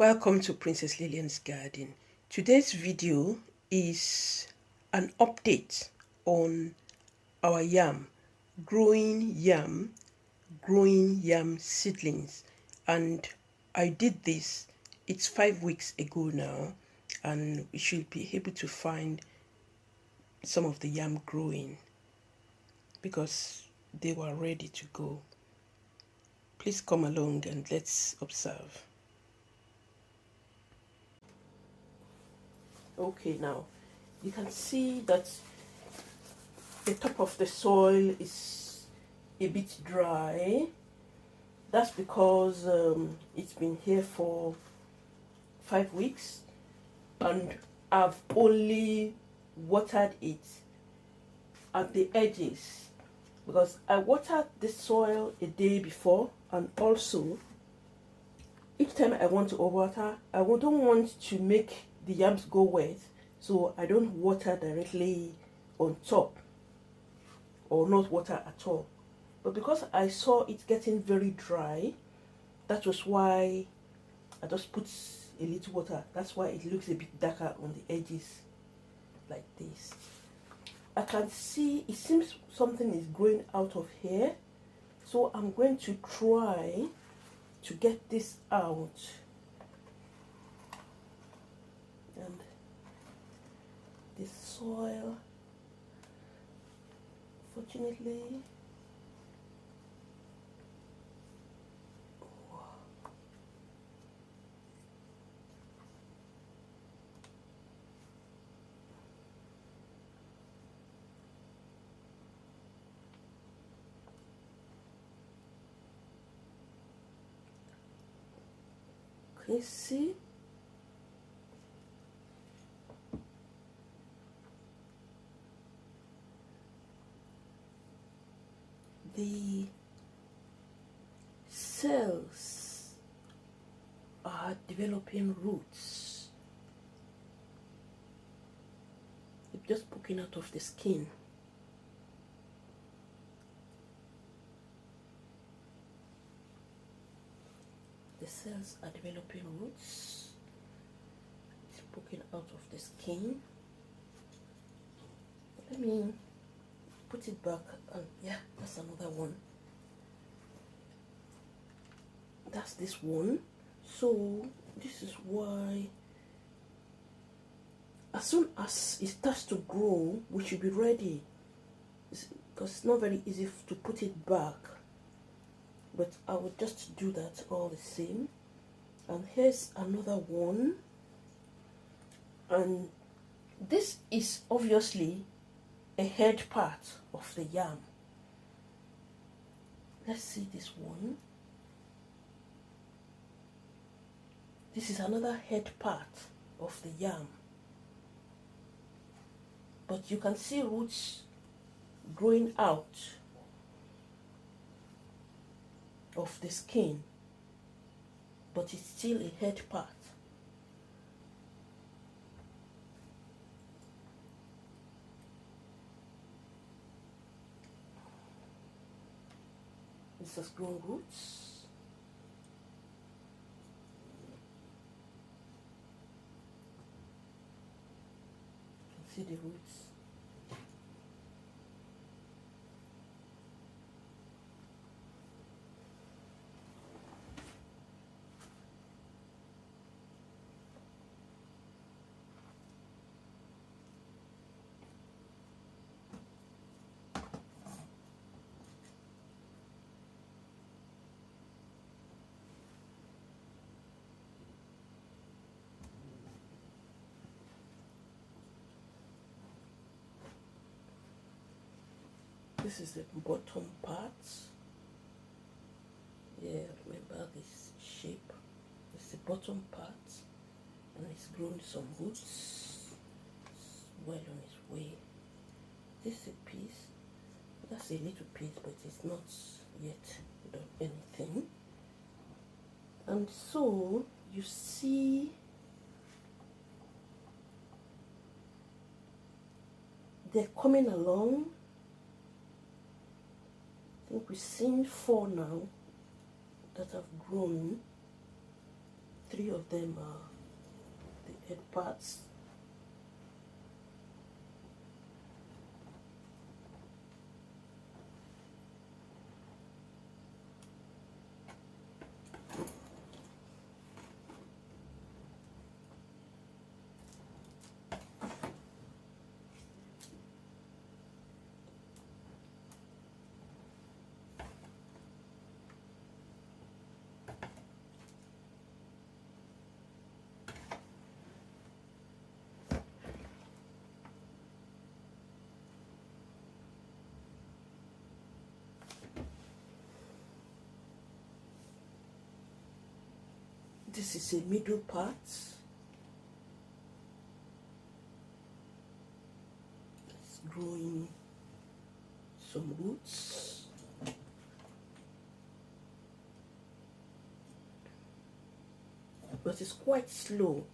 Welcome to Princess Lillian's Garden. Today's video is an update on our growing yam seedlings. And I did this, it's 5 weeks ago now, and we should be able to find some of the yam growing because they were ready to go. Please come along and let's observe. Okay, now you can see that the top of the soil is a bit dry. That's because it's been here for 5 weeks and I've only watered it at the edges because I watered the soil a day before, and also each time I want to overwater, I don't want to make the yams go wet, so I don't water directly on top or not water at all. But because I saw it getting very dry, that was why I just put a little water. That's why it looks a bit darker on the edges like this. I can see it seems something is growing out of here, so I'm going to try to get this out. And the soil, fortunately, can you see? The cells are developing roots. They're just poking out of the skin. The cells are developing roots. It's poking out of the skin. Let me put it back, and yeah, that's another one. That's this one. So this is why as soon as it starts to grow, we should be ready, because it's not very easy to put it back, but I will just do that all the same. And here's another one, and this is obviously a head part of the yam. Let's see this one. This is another head part of the yam, but you can see roots growing out of the skin, but it's still a head part. This has grown roots. You can see the roots. This is the bottom part. Yeah, remember this shape. It's the bottom part, and it's grown some roots. It's well on its way. This is a piece. That's a little piece, but it's not yet done anything. And so you see they're coming along. I think we've seen 4 now that have grown. 3 of them are the head parts. This is a middle part. It's growing some roots. But it's quite slow.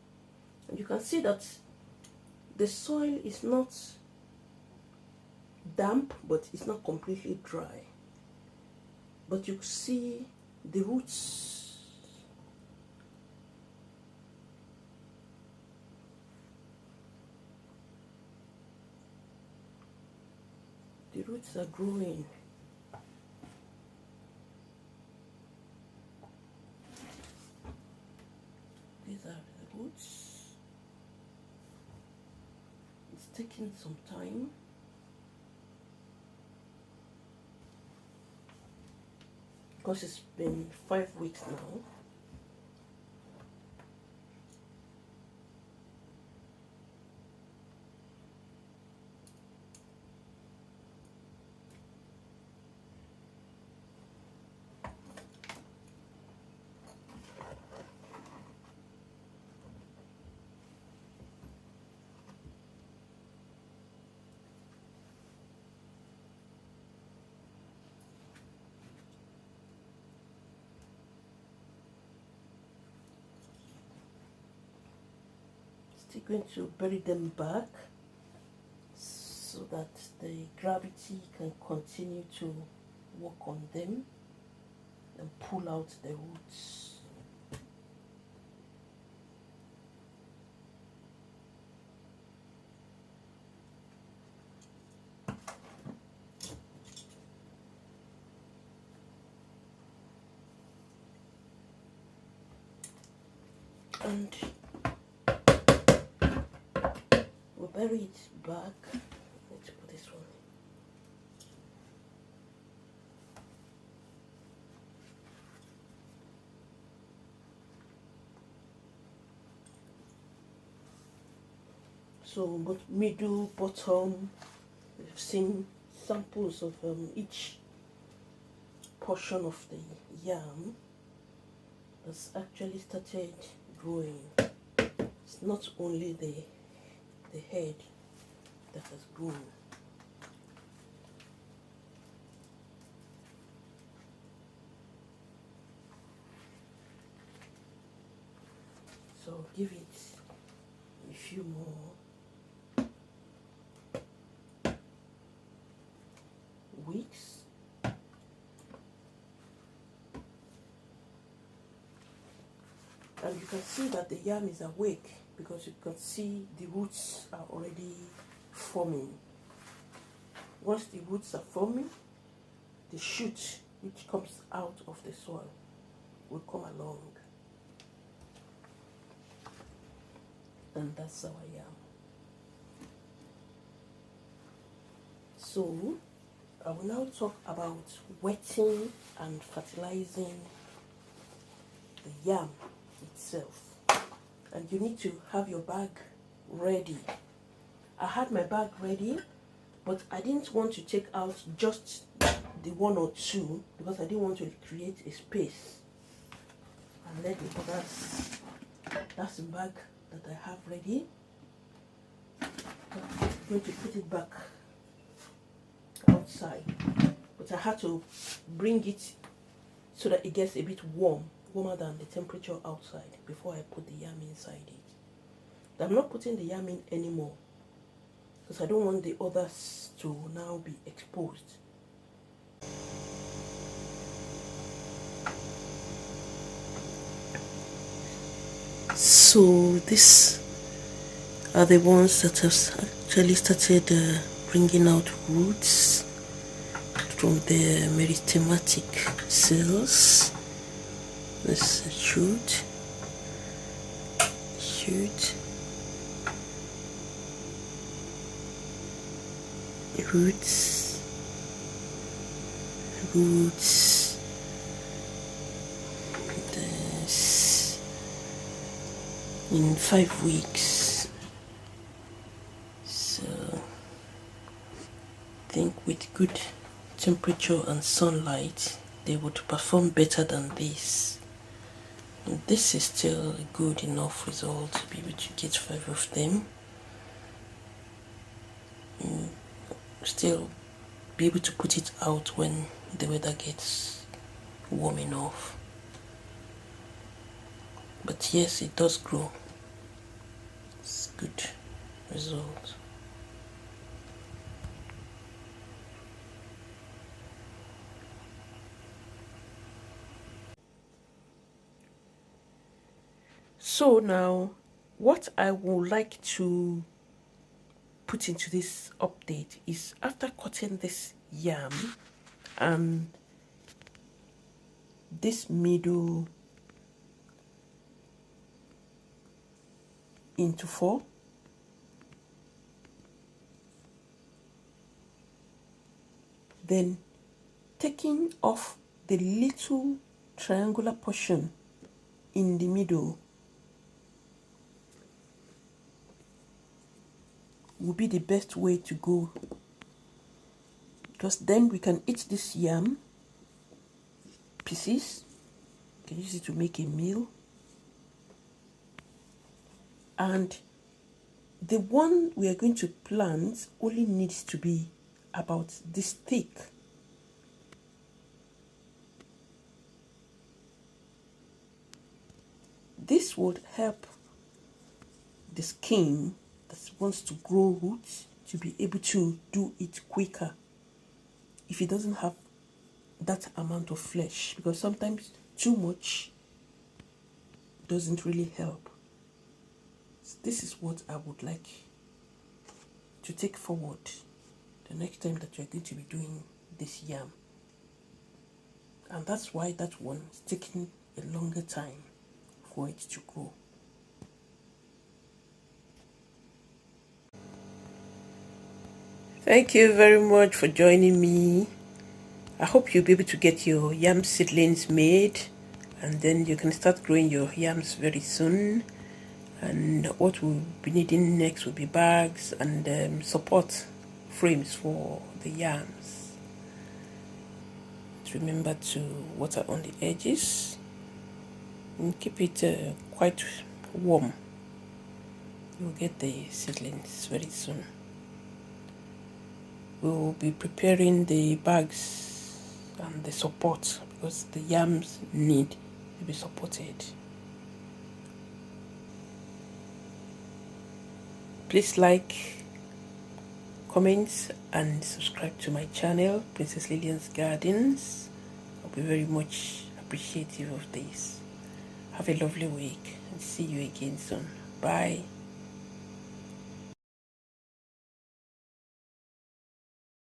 And you can see that the soil is not damp, but it's not completely dry. But you see the roots. The roots are growing. These are the roots. It's taking some time. Because it's been 5 weeks now. Still going to bury them back so that the gravity can continue to work on them and pull out the roots. And we'll bury it back. Let's put this one. So, but middle, bottom, we've seen samples of each portion of the yam that's actually started growing. It's not only the head that has grown. So give it a few more weeks. And you can see that the yam is awake because you can see the roots are already forming. Once the roots are forming, the shoot which comes out of the soil will come along. And that's our yam. So I will now talk about wetting and fertilizing the yam itself. And you need to have your bag ready. I had my bag ready, but I didn't want to take out just the 1 or 2 because I didn't want to create a space and let the others. That's the bag that I have ready. I'm going to put it back outside, but I had to bring it so that it gets a bit warmer than the temperature outside before I put the yam inside it. But I'm not putting the yam in anymore because I don't want the others to now be exposed. So these are the ones that have actually started bringing out roots from the meristematic cells. This shoot, roots, this in 5 weeks. So I think with good temperature and sunlight they would perform better than this. And this is still a good enough result to be able to get 5 of them. Still be able to put it out when the weather gets warm enough. But yes, it does grow. It's good result. So now, what I would like to put into this update is after cutting this yam and this middle into 4, then taking off the little triangular portion in the middle will be the best way to go, because then we can eat this yam pieces. You can use it to make a meal, and the one we are going to plant only needs to be about this thick. This would help the skin that wants to grow roots to be able to do it quicker if it doesn't have that amount of flesh, because sometimes too much doesn't really help. So this is what I would like to take forward the next time that you're going to be doing this yam. And that's why that one is taking a longer time for it to grow. Thank you very much for joining me. I hope you'll be able to get your yam seedlings made, and then you can start growing your yams very soon. And what we'll be needing next will be bags and support frames for the yams. Remember to water on the edges and keep it quite warm. You'll get the seedlings very soon. We'll be preparing the bags and the support, because the yams need to be supported. Please like, comment and subscribe to my channel, Princess Lillian's Gardens. I'll be very much appreciative of this. Have a lovely week and see you again soon. Bye.